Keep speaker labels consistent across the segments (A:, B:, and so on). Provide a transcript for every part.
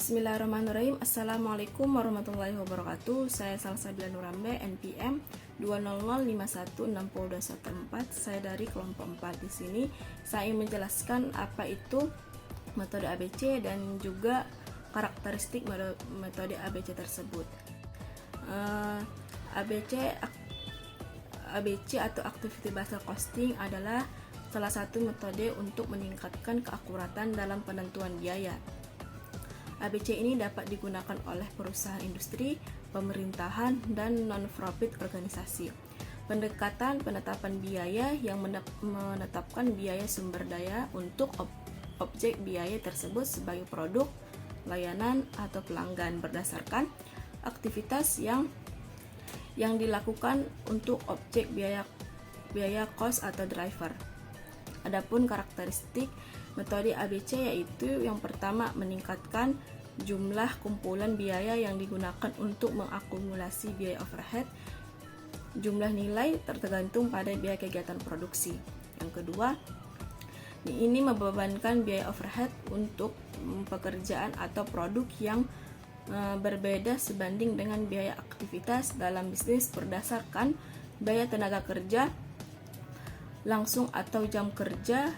A: Bismillahirrahmanirrahim. Assalamualaikum warahmatullahi wabarakatuh. Saya Salsabila Nurambe, NPM 200516024. Saya dari kelompok 4. Di sini saya ingin menjelaskan apa itu metode ABC dan juga karakteristik metode ABC tersebut. ABC atau Activity Based Costing adalah salah satu metode untuk meningkatkan keakuratan dalam penentuan biaya. ABC ini dapat digunakan oleh perusahaan industri, pemerintahan, dan non-profit organisasi. Pendekatan penetapan biaya yang menetapkan biaya sumber daya untuk objek biaya tersebut sebagai produk, layanan, atau pelanggan berdasarkan aktivitas yang dilakukan untuk objek biaya cost atau driver. Adapun karakteristik metode ABC yaitu yang pertama, meningkatkan jumlah kumpulan biaya yang digunakan untuk mengakumulasi biaya overhead. Jumlah nilai tergantung pada biaya kegiatan produksi. Yang kedua, ini membebankan biaya overhead untuk pekerjaan atau produk yang berbeda sebanding dengan biaya aktivitas dalam bisnis berdasarkan biaya tenaga kerja langsung atau jam kerja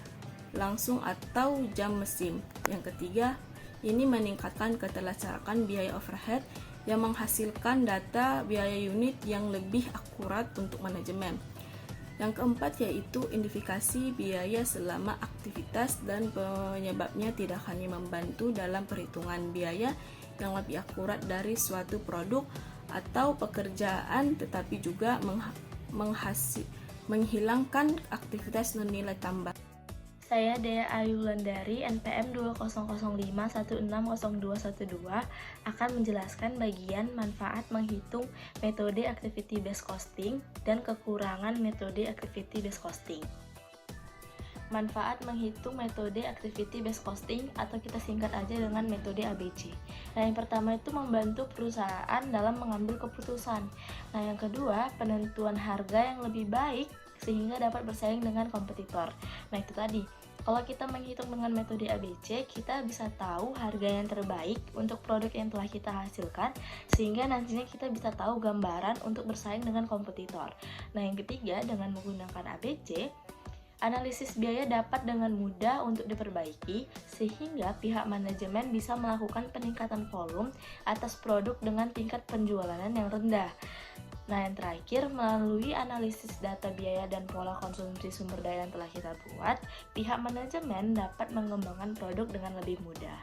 A: langsung atau jam mesin. Yang ketiga, ini meningkatkan keterlaksanaan biaya overhead yang menghasilkan data biaya unit yang lebih akurat untuk manajemen. Yang keempat yaitu identifikasi biaya selama aktivitas dan penyebabnya tidak hanya membantu dalam perhitungan biaya yang lebih akurat dari suatu produk atau pekerjaan, tetapi juga menghilangkan aktivitas nilai tambah.
B: Saya Dea Ayu Wulandari, NPM 20051600212 akan menjelaskan bagian manfaat menghitung metode Activity Based Costing dan kekurangan metode Activity Based Costing. Manfaat menghitung metode Activity Based Costing atau kita singkat aja dengan metode ABC. Nah, yang pertama itu membantu perusahaan dalam mengambil keputusan. Nah, yang kedua, penentuan harga yang lebih baik sehingga dapat bersaing dengan kompetitor. Nah, itu tadi. Kalau kita menghitung dengan metode ABC, kita bisa tahu harga yang terbaik untuk produk yang telah kita hasilkan, sehingga nantinya kita bisa tahu gambaran untuk bersaing dengan kompetitor. Nah, yang ketiga, dengan menggunakan ABC, analisis biaya dapat dengan mudah untuk diperbaiki, sehingga pihak manajemen bisa melakukan peningkatan volume atas produk dengan tingkat penjualan yang rendah. Nah, yang terakhir, melalui analisis data biaya dan pola konsumsi sumber daya yang telah kita buat, pihak manajemen dapat mengembangkan produk dengan lebih mudah.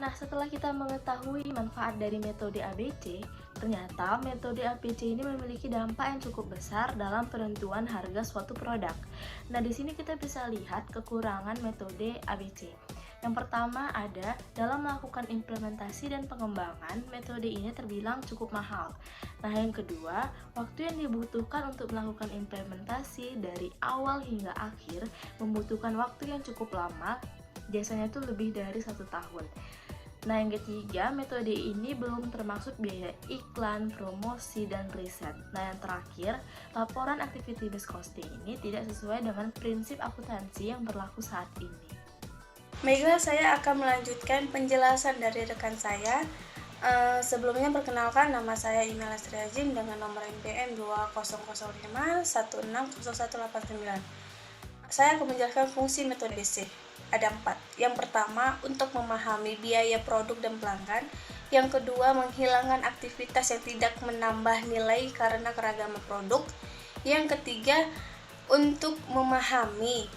B: Nah, setelah kita mengetahui manfaat dari metode ABC, ternyata metode ABC ini memiliki dampak yang cukup besar dalam penentuan harga suatu produk. Nah, di sini kita bisa lihat kekurangan metode ABC. Yang pertama ada dalam melakukan implementasi dan pengembangan, metode ini terbilang cukup mahal. Nah, yang kedua, waktu yang dibutuhkan untuk melakukan implementasi dari awal hingga akhir membutuhkan waktu yang cukup lama, biasanya itu lebih dari 1 tahun. Nah, yang ketiga, metode ini belum termasuk biaya iklan, promosi, dan riset. Nah, yang terakhir, laporan Activity Based Costing ini tidak sesuai dengan prinsip akuntansi yang berlaku saat ini.
C: Baiklah, saya akan melanjutkan penjelasan dari rekan saya. Sebelumnya perkenalkan, nama saya Ina Lastri Azim dengan nomor NPM 2005160189. Saya akan menjelaskan fungsi metode ABC. Ada 4. Yang pertama, untuk memahami biaya produk dan pelanggan. Yang kedua, menghilangkan aktivitas yang tidak menambah nilai karena keragaman produk. Yang ketiga, untuk memahami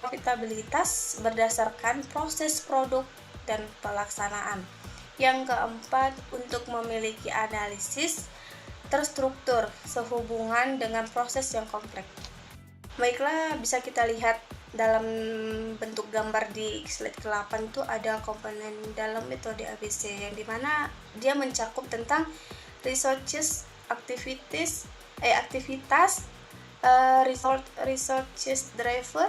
C: profitabilitas berdasarkan proses produk dan pelaksanaan. Yang keempat, untuk memiliki analisis terstruktur sehubungan dengan proses yang kompleks. Baiklah, bisa kita lihat dalam bentuk gambar di slide ke-8 itu ada komponen dalam metode ABC yang dimana dia mencakup tentang resources, aktivitas, resources driver,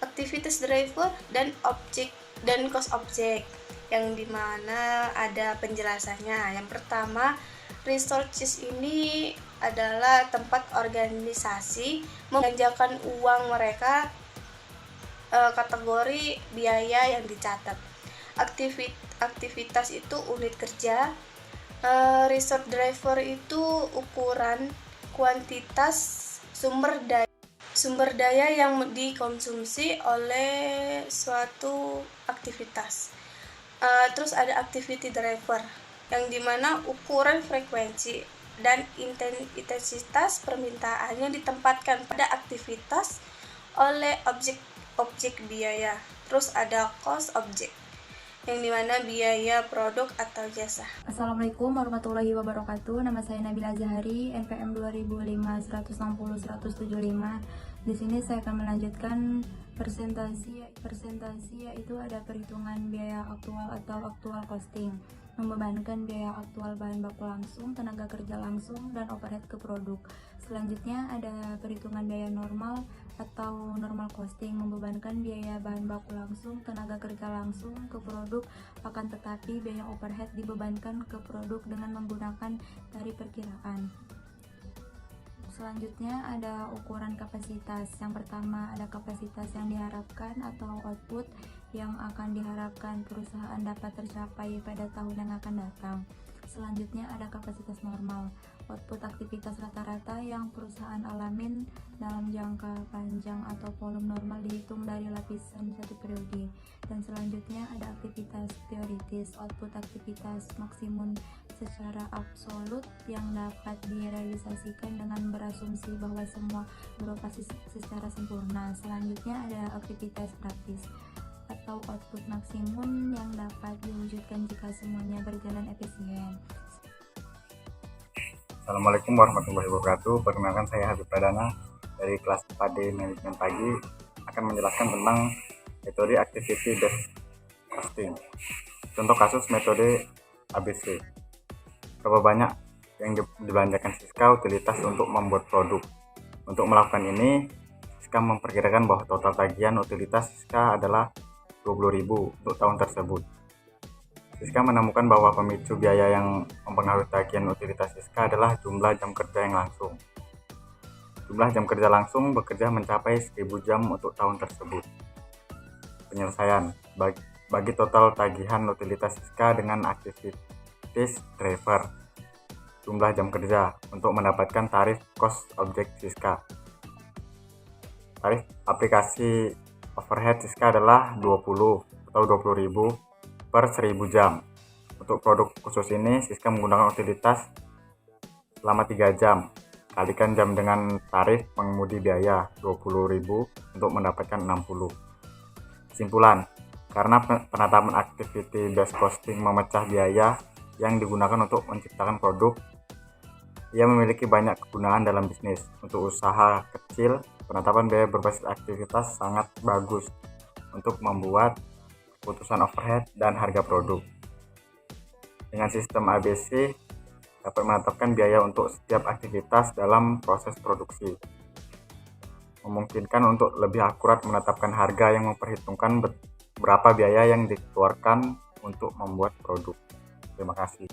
C: activities driver, dan objek dan cost objek, yang dimana ada penjelasannya. Yang pertama, resources ini adalah tempat organisasi membelanjakan uang mereka kategori biaya yang dicatat. aktivitas itu unit kerja. Resource driver itu ukuran kuantitas sumber daya yang dikonsumsi oleh suatu aktivitas. Terus ada activity driver yang dimana ukuran frekuensi dan intensitas permintaan yang ditempatkan pada aktivitas oleh objek biaya. Terus ada cost objek yang dimana biaya produk atau jasa.
D: Assalamualaikum warahmatullahi wabarakatuh. Nama saya Nabila Zahari, NPM 2005-160-175. Di sini saya akan melanjutkan presentasi yaitu ada perhitungan biaya aktual atau actual costing, membebankan biaya aktual bahan baku langsung, tenaga kerja langsung, dan overhead ke produk. Selanjutnya ada perhitungan biaya normal atau normal costing, membebankan biaya bahan baku langsung, tenaga kerja langsung ke produk, akan tetapi biaya overhead dibebankan ke produk dengan menggunakan tarif perkiraan. Selanjutnya ada ukuran kapasitas. Yang pertama ada kapasitas yang diharapkan atau output yang akan diharapkan perusahaan dapat tercapai pada tahun yang akan datang. Selanjutnya ada kapasitas normal, output aktivitas rata-rata yang perusahaan alamin dalam jangka panjang atau volume normal dihitung dari lapisan satu periode. Dan selanjutnya ada aktivitas teoritis, output aktivitas maksimum secara absolut yang dapat direalisasikan dengan berasumsi bahwa semua beroperasi secara sempurna. Selanjutnya ada aktivitas praktis atau output maksimum yang dapat diwujudkan jika semuanya berjalan efisien.
E: Assalamualaikum warahmatullahi wabarakatuh. Perkenalkan, saya Habib Pradana dari kelas PAD Manajemen Pagi akan menjelaskan tentang metode Activity Based Costing. Contoh kasus metode ABC. Berapa banyak yang dibelanjakan Siska utilitas untuk membuat produk? Untuk melakukan ini, Siska memperkirakan bahwa total tagihan utilitas Siska adalah 20.000 untuk tahun tersebut. Siska menemukan bahwa pemicu biaya yang mempengaruhi tagihan utilitas Siska adalah jumlah jam kerja yang langsung. Jumlah jam kerja langsung bekerja mencapai 1.000 jam untuk tahun tersebut. Penyelesaian bagi total tagihan utilitas Siska dengan activities driver jumlah jam kerja untuk mendapatkan tarif cost objek Siska. Tarif aplikasi overhead Siska adalah 20 atau 20.000 per 1.000 jam. Untuk produk khusus ini Siska menggunakan utilitas selama 3 jam. Kalikan jam dengan tarif pengemudi biaya 20.000 untuk mendapatkan 60. Kesimpulan, karena penetapan activity based costing memecah biaya yang digunakan untuk menciptakan produk, ia memiliki banyak kegunaan dalam bisnis. Untuk usaha kecil, penetapan biaya berbasis aktivitas sangat bagus untuk membuat keputusan overhead dan harga produk. Dengan sistem ABC, dapat menetapkan biaya untuk setiap aktivitas dalam proses produksi. Memungkinkan untuk lebih akurat menetapkan harga yang memperhitungkan berapa biaya yang dikeluarkan untuk membuat produk. Terima kasih.